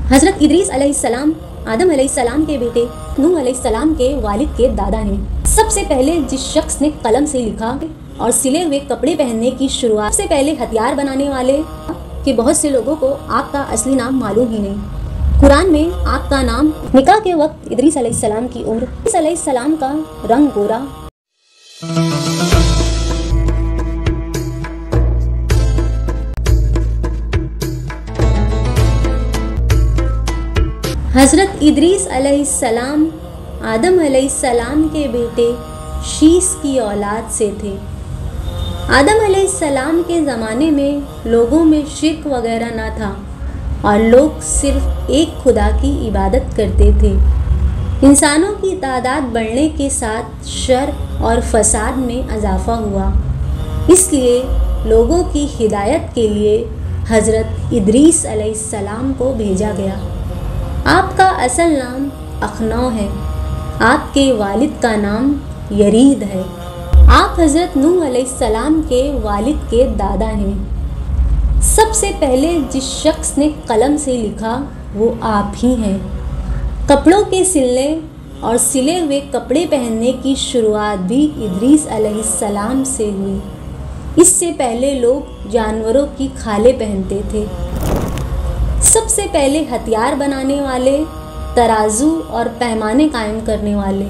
हज़रत इदरीस अलैहिस्सलाम आदम अलैहिस्सलाम के बेटे नूह अलैहिस्सलाम के वालिद के दादा हैं। सबसे पहले जिस शख्स ने कलम से लिखा और सिले हुए कपड़े पहनने की शुरुआत, सबसे पहले हथियार बनाने वाले कि बहुत से लोगों को आपका असली नाम मालूम ही नहीं। कुरान में आपका नाम, निकाह के वक्त इदरीस अलैहिस्सलाम की उम्र, इदरीस अलैहिस्सलाम का रंग गोरा। हज़रत इदरीस अलैहिस्सलाम आदम अलैहिस्सलाम के बेटे शीस की औलाद से थे। आदम अलैहिस्सलाम के ज़माने में लोगों में शिर्क वगैरह ना था और लोग सिर्फ एक खुदा की इबादत करते थे। इंसानों की तादाद बढ़ने के साथ शर और फसाद में इजाफ़ा हुआ, इसलिए लोगों की हिदायत के लिए हज़रत इदरीस अलैहिस्सलाम को भेजा गया। आपका असल नाम अखनौ है, आपके वालिद का नाम यरीद है। आप हज़रत नूह अलैहिस्सलाम के वालिद के दादा हैं। सबसे पहले जिस शख्स ने कलम से लिखा वो आप ही हैं। कपड़ों के सिलने और सिले हुए कपड़े पहनने की शुरुआत भी इदरीस अलैहिस्सलाम से हुई। इससे पहले लोग जानवरों की खालें पहनते थे। सबसे पहले हथियार बनाने वाले, तराजू और पैमाने कायम करने वाले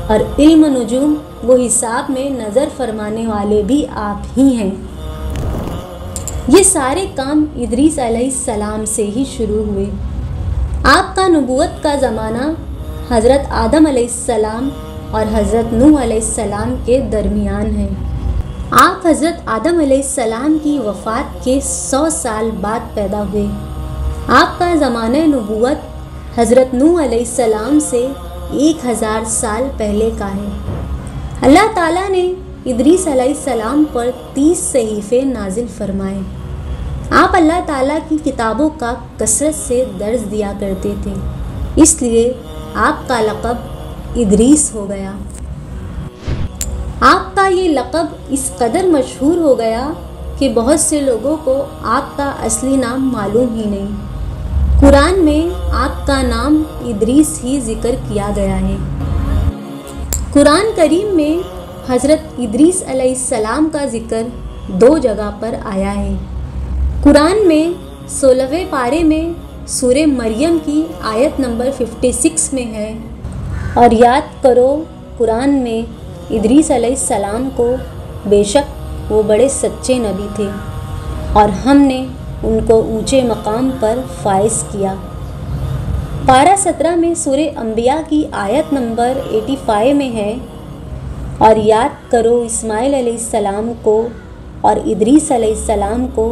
और इल्म नुजूम वो हिसाब में नज़र फरमाने वाले भी आप ही हैं। ये सारे काम इदरीस अलैहिस्सलाम से ही शुरू हुए। आपका नबूवत का ज़माना हज़रत आदम अलैहिस्सलाम और हज़रत नूह अलैहिस्सलाम के दरमियान है। आप हज़रत आदम अलैहिस्सलाम की वफ़ात के 100 साल बाद पैदा हुए। आपका ज़माना नबूवत हज़रत नूह अलैहिस्सलाम से 1000 साल पहले का है। अल्लाह ताला ने इदरीस अलैहिस्सलाम पर 30 सहीफ़े नाजिल फरमाए। आप अल्लाह ताला की किताबों का कसरत से दर्ज दिया करते थे, इसलिए आपका लक़ब इदरीस हो गया। आपका ये लक़ब इस कदर मशहूर हो गया कि बहुत से लोगों को आपका असली नाम मालूम ही नहीं। कुरान में आपका नाम इदरीस ही जिक्र किया गया है। कुरान करीम में हज़रत इदरीस अलैहिस्सलाम का जिक्र 2 जगह पर आया है। कुरान में 16वें पारे में सूरे मरियम की आयत नंबर 56 में है, और याद करो कुरान में इदरीस अलैहिस्सलाम को बेशक वो बड़े सच्चे नबी थे और हमने उनको ऊंचे मकाम पर फाइज किया। पारा 17 में सूरे अंबिया की आयत नंबर 85 में है, और याद करो इस्माइल अलैहिस्सलाम को और इदरीस अलैहिस्सलाम को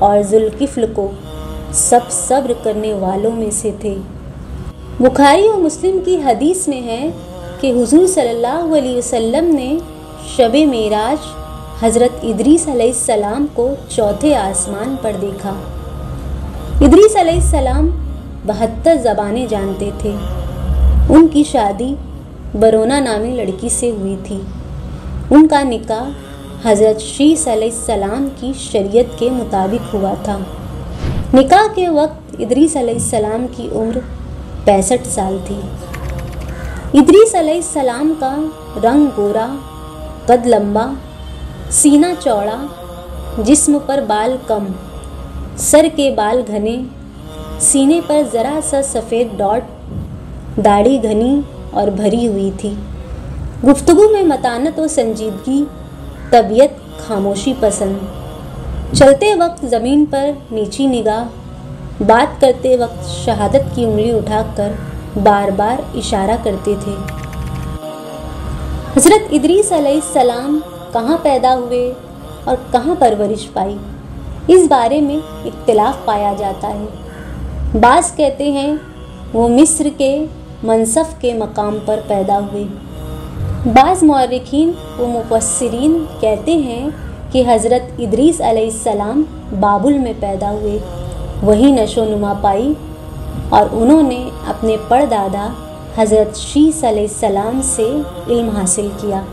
और जुल्किफ्ल को, सब सब्र करने वालों में से थे। बुखारी और मुस्लिम की हदीस में है कि हुजूर सल्लल्लाहु अलैहि वसल्लम ने शब मेराज हज़रत इदरीस अलैहिस्सलाम को 4थे आसमान पर देखा। इदरीस अलैहिस्सलाम 72 ज़बानें जानते थे। उनकी शादी बरोना नामी लड़की से हुई थी। उनका निकाह हज़रत शीस अलैहिस्सलाम की शरीयत के मुताबिक हुआ था। निकाह के वक्त इदरीस अलैहिस्सलाम की उम्र 65 साल थी। इदरीस अलैहिस्सलाम का रंग गोरा, कद लंबा, सीना चौड़ा, जिस्म पर बाल कम, सर के बाल घने, सीने पर ज़रा सा सफ़ेद डॉट, दाढ़ी घनी और भरी हुई थी। गुफ्तगू में मतानत और संजीदगी, तबीयत खामोशी पसंद। चलते वक्त ज़मीन पर नीची निगाह, बात करते वक्त शहादत की उंगली उठाकर बार बार इशारा करते थे। हज़रत इदरीस अलैहिस्सलाम कहाँ पैदा हुए और कहाँ परवरिश पाई, इस बारे में इख्तिलाफ पाया जाता है। बाज़ कहते हैं वो मिस्र के मनसफ़ के मकाम पर पैदा हुए। बाज़ मुअर्रिखीन व मुफस्सिरीन कहते हैं कि हज़रत इदरीस अलैहिस्सलाम बाबुल में पैदा हुए, वहीं नशोनुमा पाई और उन्होंने अपने परदादा हज़रत शीस अलैहिस्सलाम से इल्म हासिल किया।